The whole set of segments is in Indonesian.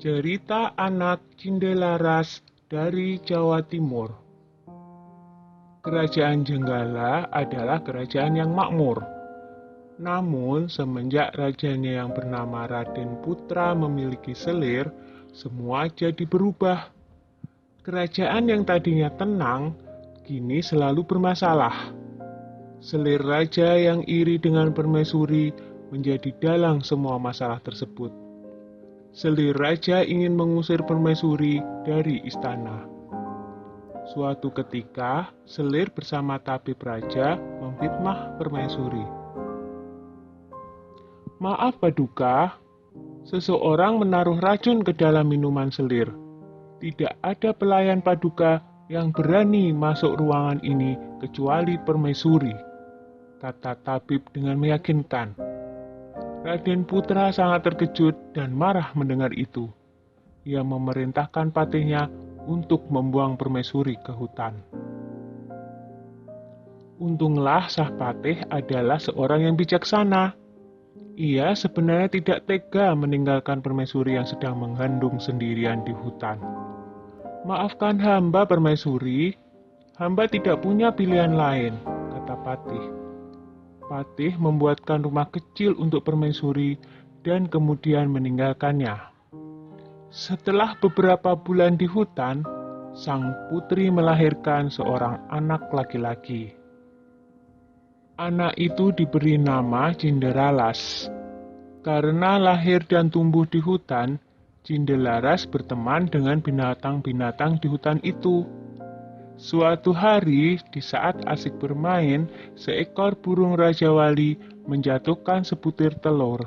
Cerita anak Cindelaras dari Jawa Timur. Kerajaan Jenggala adalah kerajaan yang makmur. Namun, semenjak rajanya yang bernama Raden Putra memiliki selir, semua jadi berubah. Kerajaan yang tadinya tenang, kini selalu bermasalah. Selir raja yang iri dengan permaisuri menjadi dalang semua masalah tersebut. Selir raja ingin mengusir permaisuri dari istana. Suatu ketika, Selir bersama tabib raja memfitnah permaisuri. Maaf Paduka, seseorang menaruh racun ke dalam minuman Selir. Tidak ada pelayan Paduka yang berani masuk ruangan ini kecuali permaisuri, kata tabib dengan meyakinkan. Raden Putra sangat terkejut dan marah mendengar itu. Ia memerintahkan patihnya untuk membuang permaisuri ke hutan. Untunglah Sang Patih adalah seorang yang bijaksana. Ia sebenarnya tidak tega meninggalkan permaisuri yang sedang mengandung sendirian di hutan. Maafkan hamba permaisuri, hamba tidak punya pilihan lain, kata Patih. Patih membuatkan rumah kecil untuk permaisuri dan kemudian meninggalkannya. Setelah beberapa bulan di hutan, sang putri melahirkan seorang anak laki-laki. Anak itu diberi nama Cinderalas. Karena lahir dan tumbuh di hutan, Cinderalas berteman dengan binatang-binatang di hutan itu. Suatu hari, di saat asik bermain, seekor burung Raja Wali menjatuhkan sebutir telur.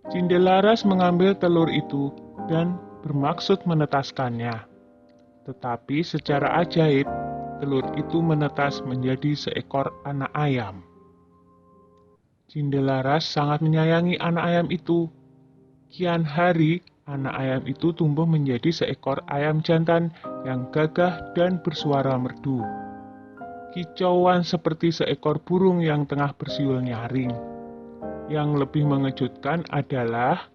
Cinderalas mengambil telur itu dan bermaksud menetaskannya. Tetapi secara ajaib, telur itu menetas menjadi seekor anak ayam. Cinderalas sangat menyayangi anak ayam itu. Kian hari, anak ayam itu tumbuh menjadi seekor ayam jantan yang gagah dan bersuara merdu. Kicauan seperti seekor burung yang tengah bersiul nyaring. Yang lebih mengejutkan adalah,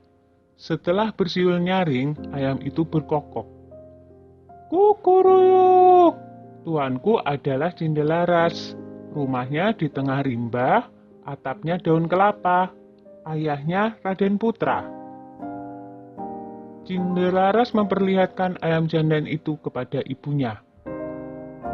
setelah bersiul nyaring, ayam itu berkokok. Kukuruyuk! Tuanku adalah Cinderalas. Rumahnya di tengah rimba, atapnya daun kelapa. Ayahnya Raden Putra. Cinderalas memperlihatkan ayam jantan itu kepada ibunya.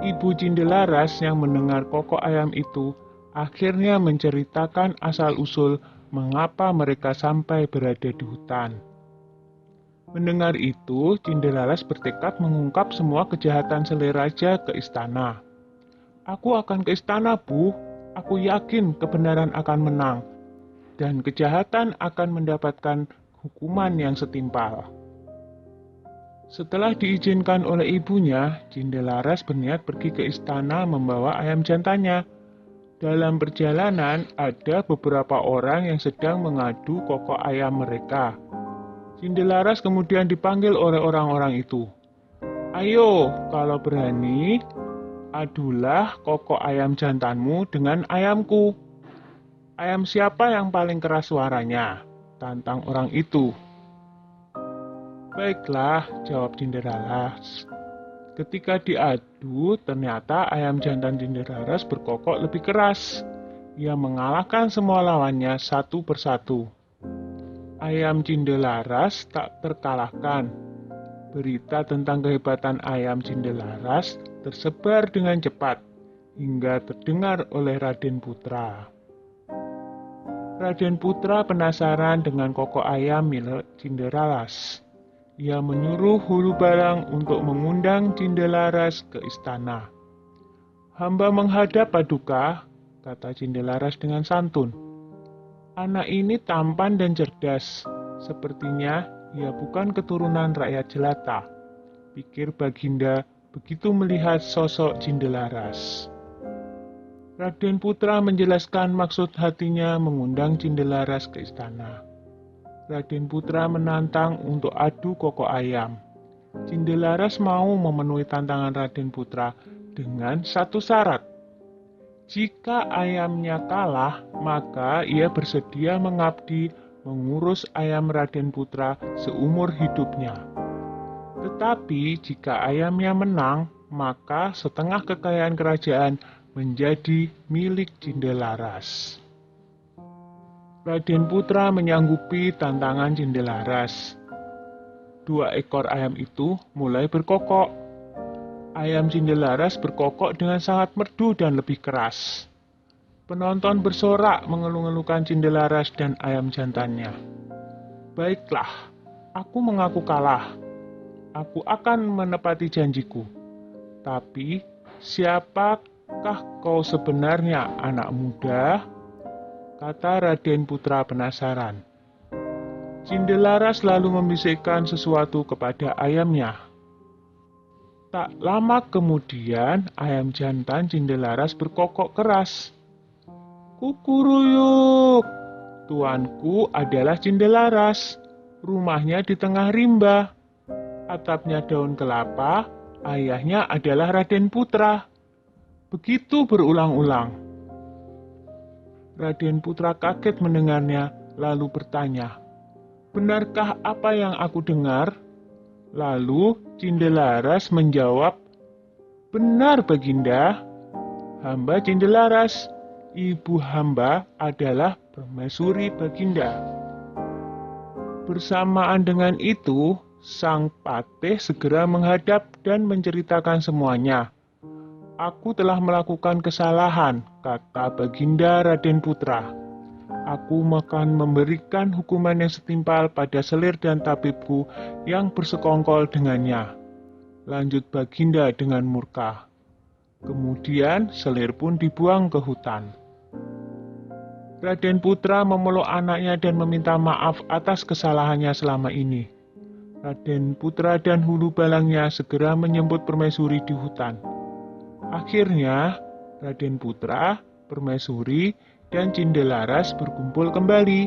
Ibu Cinderalas yang mendengar kokok ayam itu akhirnya menceritakan asal-usul mengapa mereka sampai berada di hutan. Mendengar itu, Cinderalas bertekad mengungkap semua kejahatan Selir Raja ke istana. Aku akan ke istana, Bu. Aku yakin kebenaran akan menang, dan kejahatan akan mendapatkan hukuman yang setimpal. Setelah diizinkan oleh ibunya, Cinderalas berniat pergi ke istana membawa ayam jantannya. Dalam perjalanan, ada beberapa orang yang sedang mengadu kokok ayam mereka. Cinderalas kemudian dipanggil oleh orang-orang itu. Ayo, kalau berani, adulah kokok ayam jantanmu dengan ayamku. Ayam siapa yang paling keras suaranya? Tantang orang itu. Baiklah, jawab Cinderalas. Ketika diadu, ternyata ayam jantan Cinderalas berkokok lebih keras. Ia mengalahkan semua lawannya satu persatu. Ayam Cinderalas tak terkalahkan. Berita tentang kehebatan ayam Cinderalas tersebar dengan cepat, hingga terdengar oleh Raden Putra. Raden Putra penasaran dengan kokok ayam milik Cinderalas. Ia menyuruh hulu balang untuk mengundang Cinderalas ke istana. Hamba menghadap Paduka, kata Cinderalas dengan santun. Anak ini tampan dan cerdas. Sepertinya ia bukan keturunan rakyat jelata, pikir Baginda begitu melihat sosok Cinderalas. Raden Putra menjelaskan maksud hatinya mengundang Cinderalas ke istana. Raden Putra menantang untuk adu kokok ayam. Cinderalas mau memenuhi tantangan Raden Putra dengan satu syarat. Jika ayamnya kalah, maka ia bersedia mengabdi mengurus ayam Raden Putra seumur hidupnya. Tetapi jika ayamnya menang, maka setengah kekayaan kerajaan menjadi milik Cindelaras. Raden Putra menyanggupi tantangan Cindelaras. 2 ekor ayam itu mulai berkokok. Ayam Cindelaras berkokok dengan sangat merdu dan lebih keras. Penonton bersorak mengeluh-ngeluhkan Cindelaras dan ayam jantannya. Baiklah, aku mengaku kalah. Aku akan menepati janjiku. Tapi, siapakah kau sebenarnya, anak muda? Kata Raden Putra penasaran. Cindelaras lalu membisikkan sesuatu kepada ayamnya. Tak lama kemudian, ayam jantan Cindelaras berkokok keras. Kukuruyuk, tuanku adalah Cindelaras. Rumahnya di tengah rimba. Atapnya daun kelapa, ayahnya adalah Raden Putra. Begitu berulang-ulang. Raden Putra kaget mendengarnya, lalu bertanya, "Benarkah apa yang aku dengar?" Lalu Cindelaras menjawab, "Benar, Baginda. Hamba Cindelaras. Ibu hamba adalah permaisuri Baginda." Bersamaan dengan itu, sang patih segera menghadap dan menceritakan semuanya. "Aku telah melakukan kesalahan," kata Baginda Raden Putra. "Aku akan memberikan hukuman yang setimpal pada selir dan tabibku yang bersekongkol dengannya," lanjut Baginda dengan murka. Kemudian selir pun dibuang ke hutan. Raden Putra memeluk anaknya dan meminta maaf atas kesalahannya selama ini. Raden Putra dan hulu balangnya segera menyambut permaisuri di hutan. Akhirnya, Raden Putra, permaisuri, dan Cindelaras berkumpul kembali.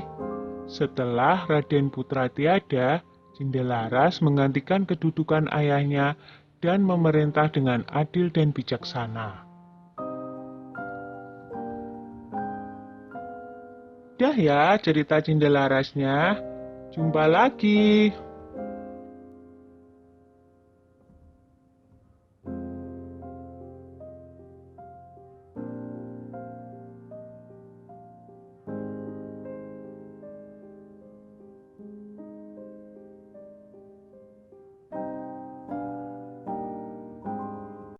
Setelah Raden Putra tiada, Cindelaras menggantikan kedudukan ayahnya dan memerintah dengan adil dan bijaksana. Dah ya cerita Cindelarasnya. Jumpa lagi.